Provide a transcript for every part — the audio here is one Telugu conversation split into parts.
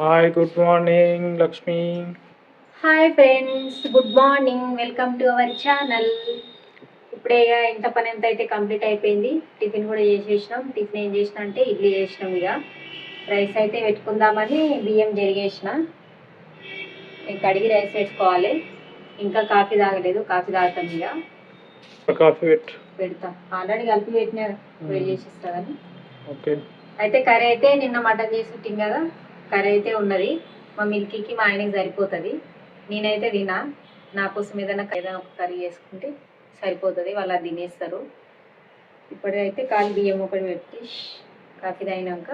Hi, good morning, Lakshmi. Hi friends, good morning. Welcome to our channel. ఇప్పుడే ఇక ఇంత పని ఎంత అయితే కంప్లీట్ అయిపోయింది. టిఫిన్ కూడా చేసేసినాం. టిఫిన్ ఏం చేసిన అంటే ఇడ్లీ చేసినాం. ఇక రైస్ అయితే పెట్టుకుందామని బియ్యం జరిగేసిన. ఇక కడిగి రైస్ పెట్టుకోవాలి. ఇంకా కాఫీ తాగలేదు, కాఫీ తాగుతాం. ఇక కాఫీ పెడతా. ఆల్రెడీ కలిపి పెట్టినా, వేడి చేసిస్తా కానీ. ఓకే. అయితే కర్రీ అయితే నిన్న మటన్ చేసి పెట్టింది కదా, కర్రీ అయితే ఉన్నది. మా మిల్కీకి మా ఆయనకి సరిపోతుంది. నేనైతే తినా. నా కోసం ఏదైనా ఒక కర్రీ చేసుకుంటే సరిపోతుంది, వాళ్ళు అది తినేస్తారు. ఇప్పుడైతే కాలు బియ్యం ఒకటి పెట్టి కాఫీ తాగినాక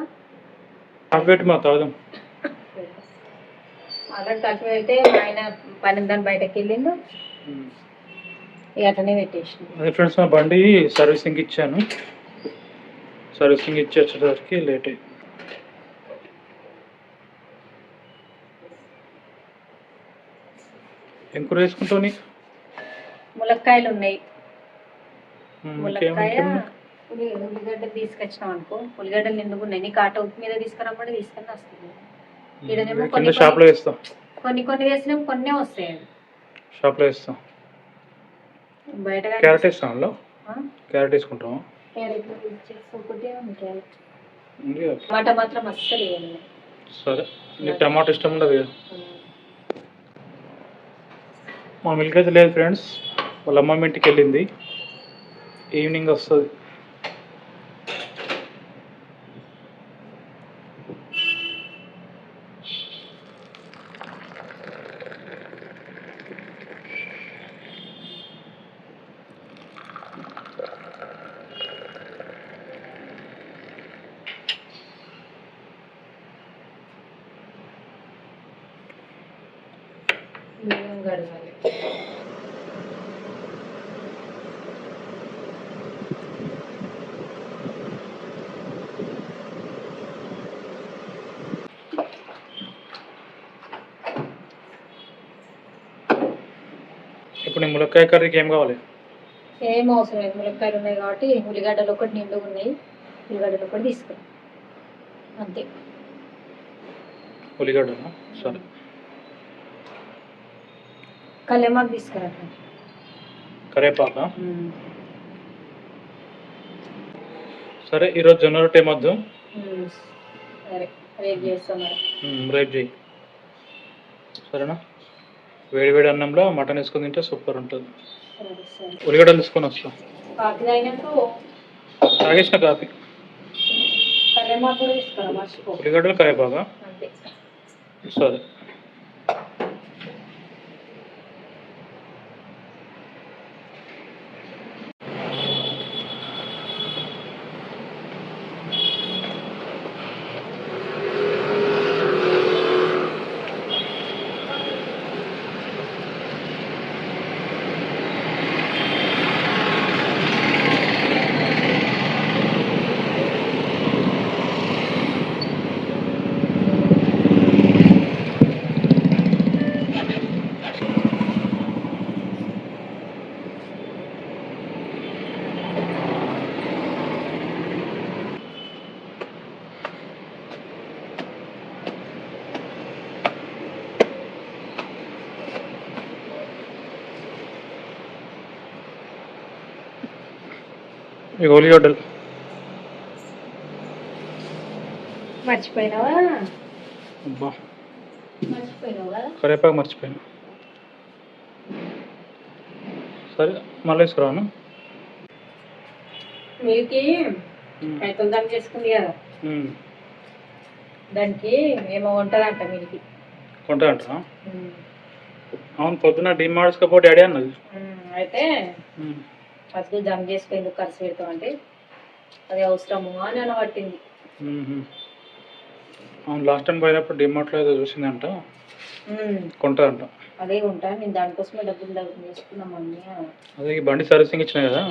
ఆల్రెడీ కాఫీ అయితే మా ఆయన పని దాన్ని బయటకు వెళ్ళిండు. ఇక అట్లనే పెట్టేసిన. అదే ఫ్రెండ్స్, మా బండి సర్వీసింగ్ ఇచ్చాను. సర్వీసింగ్ ఇచ్చి వచ్చేసరికి లేట్ అయ్యింది. ఏం కూర వేసుకుంటావు నీకు? ములక్కాయలు ఉన్నాయి. ములక్కాయ ఉల్లిగడ్డలు తీసుకొచ్చినాం అనుకో, ఉల్లిగడ్డలు ఎందుకు ఉన్నాయి, నీకు ఆటో మీద తీసుకురామంటే తీసుకొని వస్తుంది. ఈడనేమో షాప్లో వేస్తాం, కొన్ని వేసినాం, కొన్ని వస్తాయి. షాప్లో వేస్తాం. బయట క్యారెట్ వేస్తాం, అందులో క్యారెట్ వేసుకుంటాం. టమాటా మాత్రం అస్సలు వేయాలి. సరే, నీకు టమాటా ఇష్టం ఉండదు కదా. మా మిల్క్ అయితే లేదు ఫ్రెండ్స్, వాళ్ళ అమ్మమ్మ ఇంటికి వెళ్ళింది. ఈవినింగ్ వస్తుంది. ఇప్పుడు ములక్కాయ కర్రీకి ఏం కావాలి? ఏం అవసరం లేదు, ములక్కాయలు ఉన్నాయి కాబట్టి ఉల్లిగడ్డలు ఒకటి నిండుగా ఉన్నాయి, ఉల్లిగడ్డలు ఒకటి తీసుకుని అంతే. ఉల్లిగడ్డనా? సరే. కళ్యామాకు తీసుకురా. కరేపాక? సరే, ఈరోజు జొన్న రొట్టె మద్దు. సరే, రేపు చేస్తాను. రేపు చేయి, సరేనా? వేడి వేడి అన్నంలో మటన్ వేసుకొని తింటే సూపర్ ఉంటుంది. ఉల్లిగడ్డలు తీసుకొని వస్తాం. కాఫీ తాగినాక తాగేసిన కాఫీ. కళ్యామాకు కూడా తీసుకురా, మర్చిపో. ఉల్లిగడ్డలు కరేపాక? అంతే. సరే. ఇక ఉల్లిగడ్డలు మర్చిపోయినావా? అబ్బా, మర్చిపోయినావా? కరేపాకు మర్చిపోయాను. సరే, మళ్ళీ వేసుకురాను. మీకు రైతులు దాన్ని చేసుకుంది కదా, దానికి ఏమో ఉంటుందంట మిల్కి. కొంటా. అవును, పొద్దున డిమార్ట్స్కి పోటీ డాడీ అన్నది. అయితే ఫస్ట్ జమ్ చేసుకుని ఎందుకు ఖర్చు పెడతామంటే అది అవసరము అని అనబట్టింది. అవును, లాస్ట్ టైం పోయినప్పుడు డిమార్ట్లో ఏదో చూసిందంట, కొంటా అంట. అదే ఉంటా, నేను దానికోసమే డబ్బులు చేసుకున్నాం మమ్మీ. అదే ఈ బండి సర్వీసింగ్ ఇచ్చిన కదా,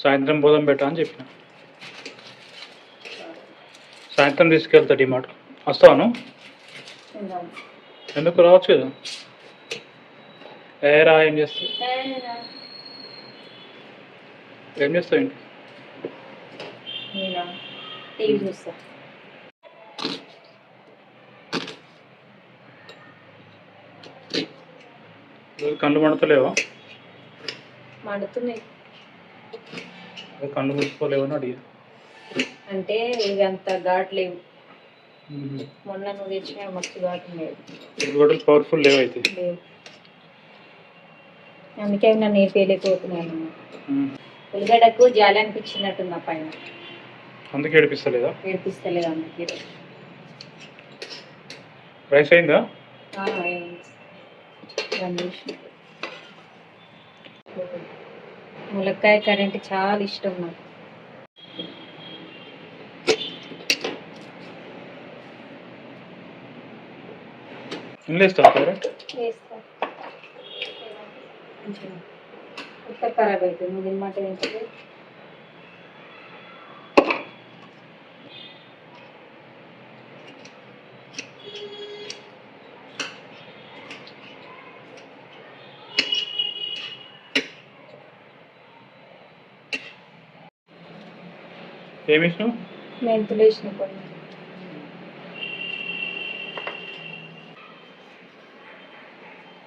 సాయంత్రం పోదాం బెటా అని చెప్పిన. సాయంత్రం తీసుకెళ్తా డిమార్ట్. వస్తాను. ఎందుకు రావచ్చు కదా. ఏరా, ఏం చేస్తావు? ఏం చేస్తావు ఏంటి? టీవీ చూస్తా. కళ్ళు మండతలేవా? మండుతున్నాయి. కళ్ళు మూసుకోలేవని అడిగా. అంటే ఇవి అంత ఘాటు లేవు. మొన్న నువ్వు తెచ్చిన మస్తు ఘాటు లేదు. ఉల్లిగడ్డలు పవర్ఫుల్ లేవు అయితే. లేవు, అందుకే అవి నన్ను ఏపేయలేకపోతున్నాను. ఉల్లిగడ్డకు జాలి అనిపించినట్టుంది ఆ పైన, అందుకే ఏడిపిస్తలేదా? ఏడిపిస్తలేదు అందుకే. రైస్ అయిందా? ములక్కాయ కర్రీ అంటే చాలా ఇష్టం నాకు. ఇంట్లో క్యారెట్ వేస్తా, ఉత్త ఖరాబ్ అవుతుంది. నువ్వు తినమాట ఏంటంటే ఏమి ఇష్టం? మెంతులు వేసిన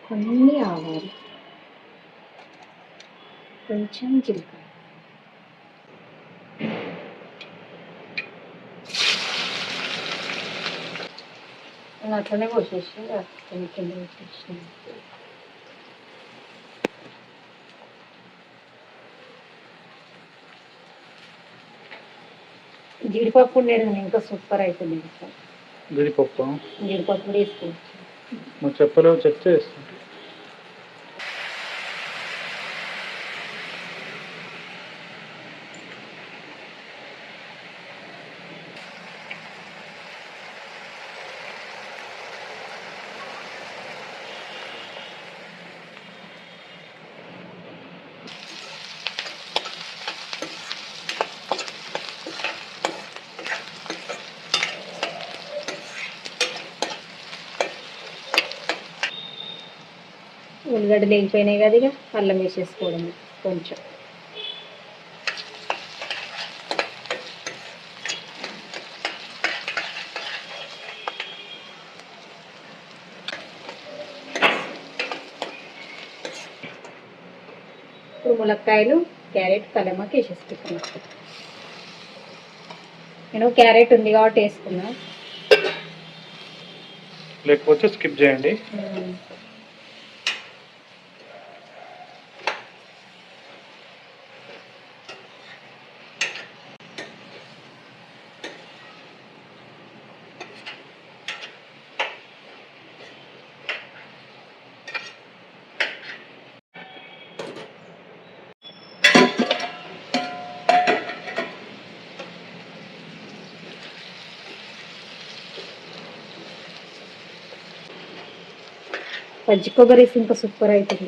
కొన్ని ఆవాలు, కొంచెం జీలకర్ర, అట్లనే పోసేసి కింద పెట్టేసి. జీడిపప్పు ఉండేది ఇంకా సూపర్ అవుతుంది. జీడిపప్పు జీడిపప్పు కూడా వేసుకోవచ్చు. నువ్వు చెప్పలేవు, చెప్తే వేస్తాను. ఉల్లిగడ్డలు వేగిపోయినాయి కదా, ఇక అల్లం వేసేసుకోవడం కొంచెం. ఇప్పుడు ములక్కాయలు, క్యారెట్, కలమాకి వేసేసుకుంటున్నాను. నేను క్యారెట్ ఉంది కాబట్టి వేసుకున్నా, లేకపోతే స్కిప్ చేయండి. పచ్చి కొబ్బరి వేసి ఇంకా సూపర్ అవుతుంది.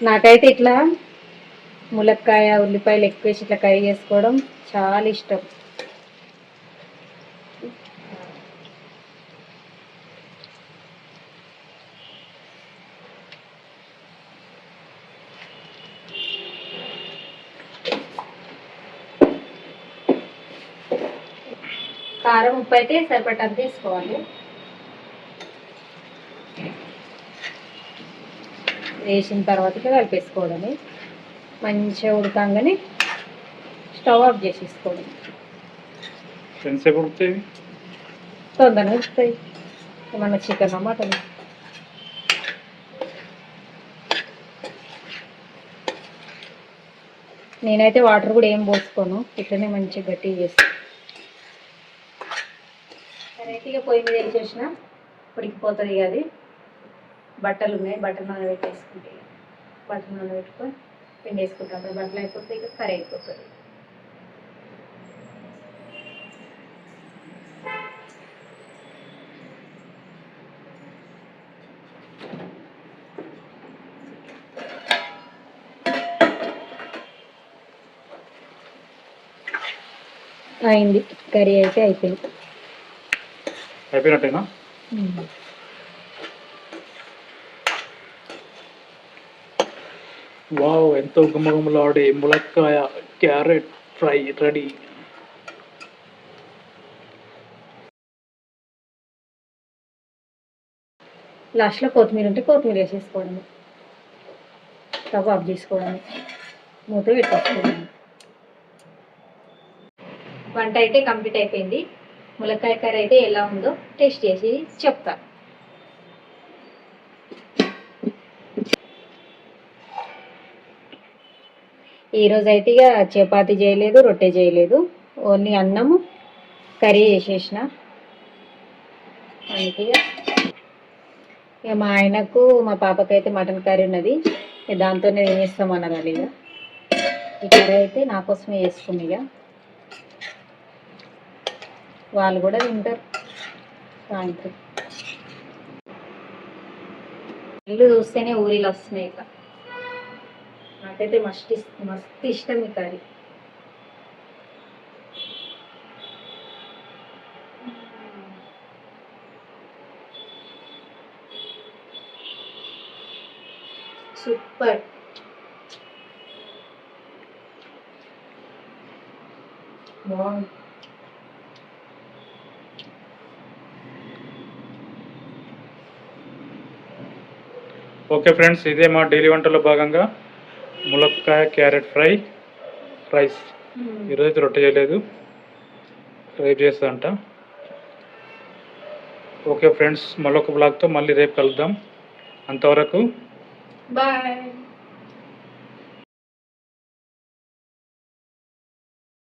నాకైతే ఇట్లా ములక్కాయ, ఉల్లిపాయలు ఎక్కువ వేసి ఇట్లా కర్రీ చేసుకోవడం చాలా ఇష్టం. కారం, ఉప్పు అయితే సరిపడంత తీసుకోవాలి. వేసిన తర్వాత కలిపేసుకోవడమే. మంచిగా ఉడకంగానే స్టవ్ ఆఫ్ చేసేసుకోవడం. ఎంతసేపు ఉడుకుతాయి? తొందరగా ఉడుకుతాయి. ఏమన్నా చికెన్, మటన్. నేనైతే వాటర్ కూడా ఏం పోసుకోను, ఇట్లనే మంచిగా గట్టిగా చేస్తాను. రైట్గా పొయ్యి మీద వేసేసిన ఉడికిపోతుంది. అది బట్టలు ఉన్నాయి, బట్టలు నానబెట్టేసుకుంటే, బట్టలు నానబెట్టుకొని పిండి వేసుకుంటాం. అప్పుడు బట్టలు అయిపోతే ఇక కర్రీ అయిపోతుంది. అయింది, కర్రీ అయితే అయిపోయింది. అయిపోయినట్టేనా? వావ్, ఎంతో గుమ్మగుమ్మలాడే ములక్కాయ క్యారెట్ ఫ్రై రెడీ. లాస్ట్లో కొత్తిమీర ఉంటే కొత్తిమీర వేసేసుకోవడమే, స్టవ్ ఆఫ్ చేసుకోవడమే, మూత పెట్టేసుకోవడమే. వంట అయితే కంప్లీట్ అయిపోయింది. ములక్కాయ కర్రీ అయితే ఎలా ఉందో టేస్ట్ చేసి చెప్తా. ఈరోజు అయితే ఇక చపాతీ చేయలేదు, రొట్టె చేయలేదు, ఓన్లీ అన్నము కర్రీ చేసేసిన. అందుకే ఇక మా ఆయనకు మా పాపకైతే మటన్ కర్రీ ఉన్నది, ఇక దాంతోనే తినేస్తామన్నారు. అది ఇక ఈ కర్రీ అయితే నా కోసమే వేసుకుంది. ఇక వాళ్ళు కూడా తింటారు సాయంత్రం. ఇల్లు చూస్తేనే ఊరిలో వస్తున్నాయి. ఇక నాకైతే మస్తు ఇష్టం ఈ కర్రీ. సూపర్. బాగుంది. ఓకే ఫ్రెండ్స్, ఇదే మా డైలీ వంటలో భాగంగా ములక్కాయ క్యారెట్ రైస్. ఈరోజు రొట్టె చేయలేదు, రేపు చేస్తా అంట. ఓకే ఫ్రెండ్స్, మరొక బ్లాగ్తో మళ్ళీ రేపు కలుద్దాం. అంతవరకు బాయ్.